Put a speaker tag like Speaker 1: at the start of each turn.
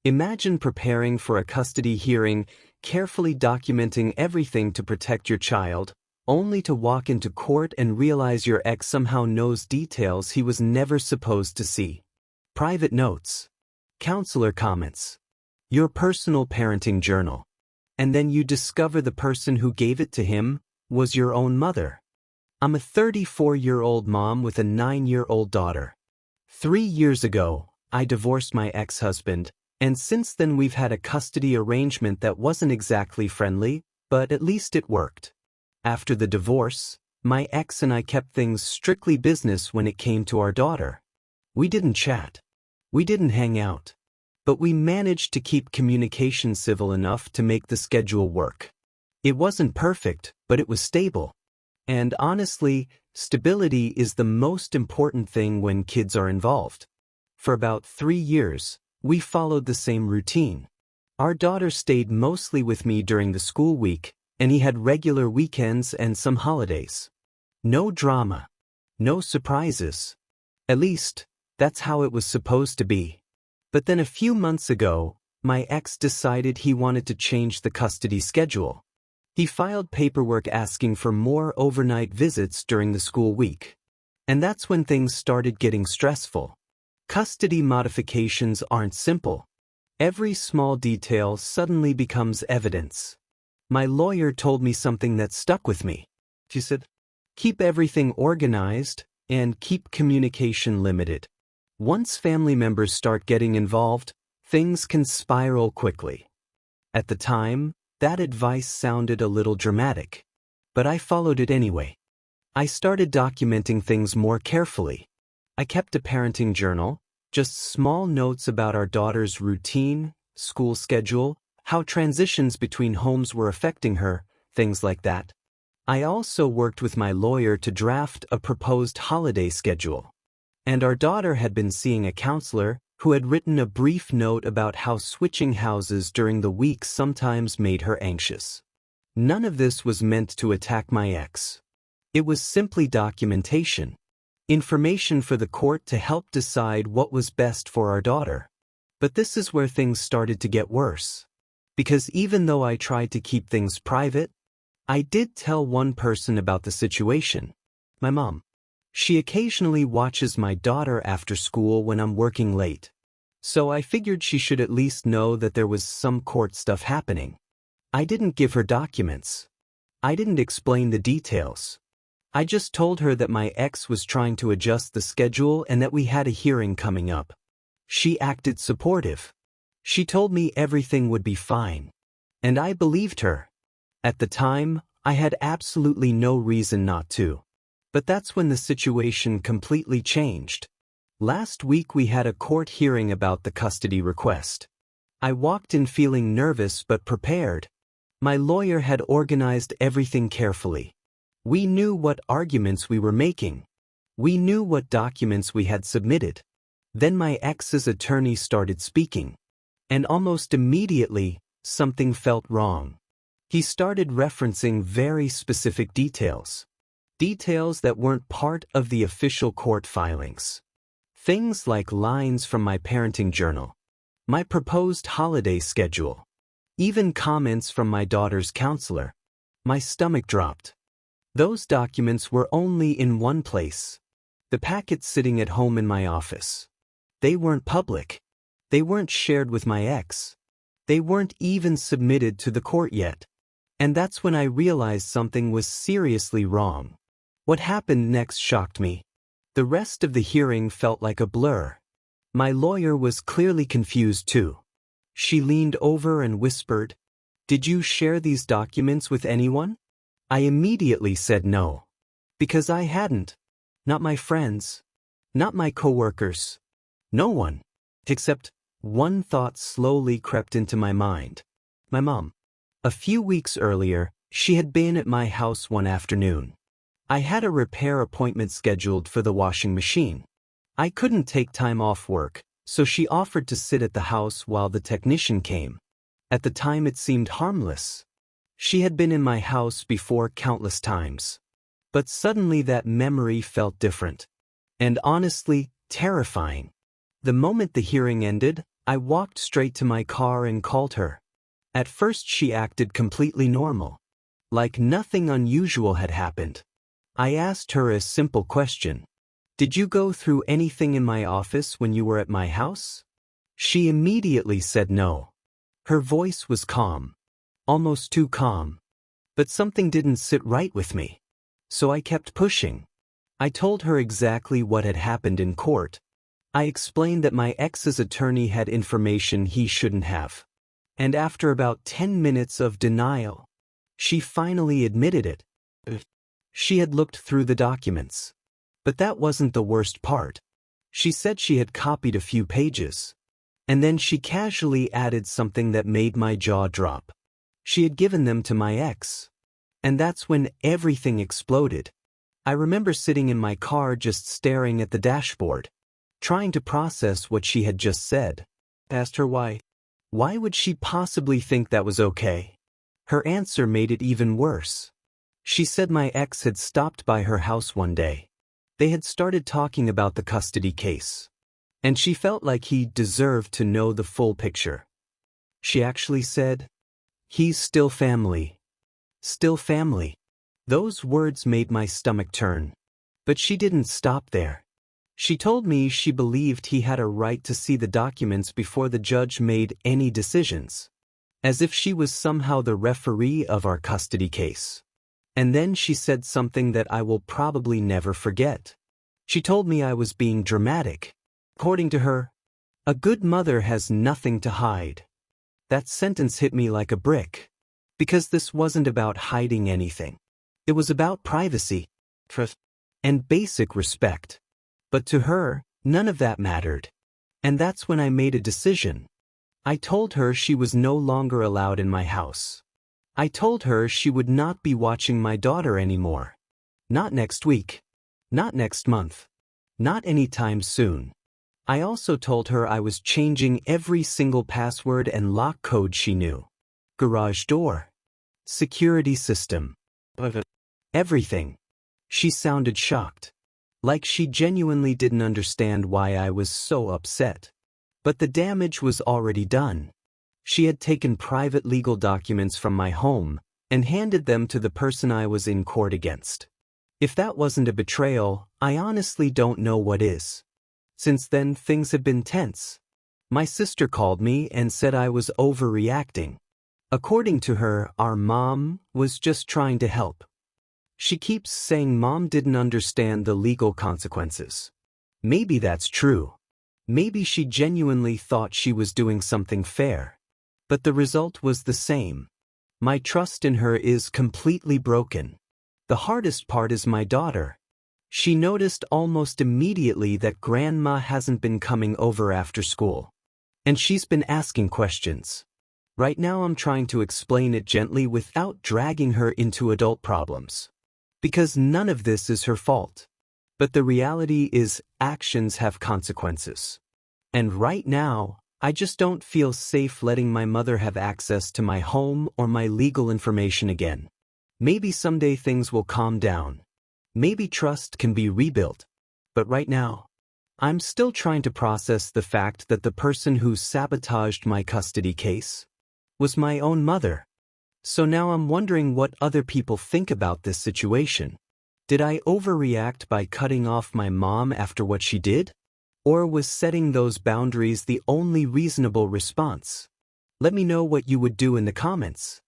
Speaker 1: Imagine preparing for a custody hearing, carefully documenting everything to protect your child, only to walk into court and realize your ex somehow knows details he was never supposed to see. Private notes, counselor comments, your personal parenting journal. And then you discover the person who gave it to him was your own mother. I'm a 34-year-old mom with a 9-year-old daughter. 3 years ago, I divorced my ex-husband, and since then we've had a custody arrangement that wasn't exactly friendly, but at least it worked. After the divorce, my ex and I kept things strictly business when it came to our daughter. We didn't chat. We didn't hang out. But we managed to keep communication civil enough to make the schedule work. It wasn't perfect, but it was stable. And honestly, stability is the most important thing when kids are involved. For about 3 years, we followed the same routine. Our daughter stayed mostly with me during the school week, and he had regular weekends and some holidays. No drama. No surprises. At least, that's how it was supposed to be. But then a few months ago, my ex decided he wanted to change the custody schedule. He filed paperwork asking for more overnight visits during the school week. And that's when things started getting stressful. Custody modifications aren't simple. Every small detail suddenly becomes evidence. My lawyer told me something that stuck with me. She said, keep everything organized and keep communication limited. Once family members start getting involved, things can spiral quickly. At the time, that advice sounded a little dramatic, but I followed it anyway. I started documenting things more carefully. I kept a parenting journal, just small notes about our daughter's routine, school schedule, how transitions between homes were affecting her, things like that. I also worked with my lawyer to draft a proposed holiday schedule. And our daughter had been seeing a counselor who had written a brief note about how switching houses during the week sometimes made her anxious. None of this was meant to attack my ex. It was simply documentation. Information for the court to help decide what was best for our daughter. But this is where things started to get worse. Because even though I tried to keep things private, I did tell one person about the situation. My mom. She occasionally watches my daughter after school when I'm working late. So I figured she should at least know that there was some court stuff happening. I didn't give her documents. I didn't explain the details. I just told her that my ex was trying to adjust the schedule and that we had a hearing coming up. She acted supportive. She told me everything would be fine. And I believed her. At the time, I had absolutely no reason not to. But that's when the situation completely changed. Last week we had a court hearing about the custody request. I walked in feeling nervous but prepared. My lawyer had organized everything carefully. We knew what arguments we were making. We knew what documents we had submitted. Then my ex's attorney started speaking. And almost immediately, something felt wrong. He started referencing very specific details. Details that weren't part of the official court filings. Things like lines from my parenting journal, my proposed holiday schedule, even comments from my daughter's counselor. My stomach dropped. Those documents were only in one place. The packet sitting at home in my office. They weren't public. They weren't shared with my ex. They weren't even submitted to the court yet. And that's when I realized something was seriously wrong. What happened next shocked me. The rest of the hearing felt like a blur. My lawyer was clearly confused too. She leaned over and whispered, "Did you share these documents with anyone?" I immediately said no. Because I hadn't. Not my friends. Not my coworkers. No one. Except one thought slowly crept into my mind. My mom. A few weeks earlier, she had been at my house one afternoon. I had a repair appointment scheduled for the washing machine. I couldn't take time off work, so she offered to sit at the house while the technician came. At the time it seemed harmless. She had been in my house before countless times. But suddenly that memory felt different. And honestly, terrifying. The moment the hearing ended, I walked straight to my car and called her. At first she acted completely normal, like nothing unusual had happened. I asked her a simple question. Did you go through anything in my office when you were at my house? She immediately said no. Her voice was calm, almost too calm. But something didn't sit right with me. So I kept pushing. I told her exactly what had happened in court. I explained that my ex's attorney had information he shouldn't have. And after about 10 minutes of denial, she finally admitted it. She had looked through the documents. But that wasn't the worst part. She said she had copied a few pages. And then she casually added something that made my jaw drop. She had given them to my ex. And that's when everything exploded. I remember sitting in my car just staring at the dashboard, trying to process what she had just said. Asked her why. Why would she possibly think that was okay? Her answer made it even worse. She said my ex had stopped by her house one day. They had started talking about the custody case. And she felt like he deserved to know the full picture. She actually said, "He's still family. Still family." Those words made my stomach turn. But she didn't stop there. She told me she believed he had a right to see the documents before the judge made any decisions, as if she was somehow the referee of our custody case. And then she said something that I will probably never forget. She told me I was being dramatic. According to her, a good mother has nothing to hide. That sentence hit me like a brick, because this wasn't about hiding anything. It was about privacy, trust, and basic respect. But to her, none of that mattered. And that's when I made a decision. I told her she was no longer allowed in my house. I told her she would not be watching my daughter anymore. Not next week. Not next month. Not anytime soon. I also told her I was changing every single password and lock code she knew. Garage door. Security system. Everything. She sounded shocked. Like she genuinely didn't understand why I was so upset. But the damage was already done. She had taken private legal documents from my home and handed them to the person I was in court against. If that wasn't a betrayal, I honestly don't know what is. Since then, things have been tense. My sister called me and said I was overreacting. According to her, our mom was just trying to help. She keeps saying mom didn't understand the legal consequences. Maybe that's true. Maybe she genuinely thought she was doing something fair. But the result was the same. My trust in her is completely broken. The hardest part is my daughter. She noticed almost immediately that grandma hasn't been coming over after school. And she's been asking questions. Right now I'm trying to explain it gently without dragging her into adult problems. Because none of this is her fault. But the reality is, actions have consequences. And right now, I just don't feel safe letting my mother have access to my home or my legal information again. Maybe someday things will calm down. Maybe trust can be rebuilt. But right now, I'm still trying to process the fact that the person who sabotaged my custody case was my own mother. So now I'm wondering what other people think about this situation. Did I overreact by cutting off my mom after what she did? Or was setting those boundaries the only reasonable response? Let me know what you would do in the comments.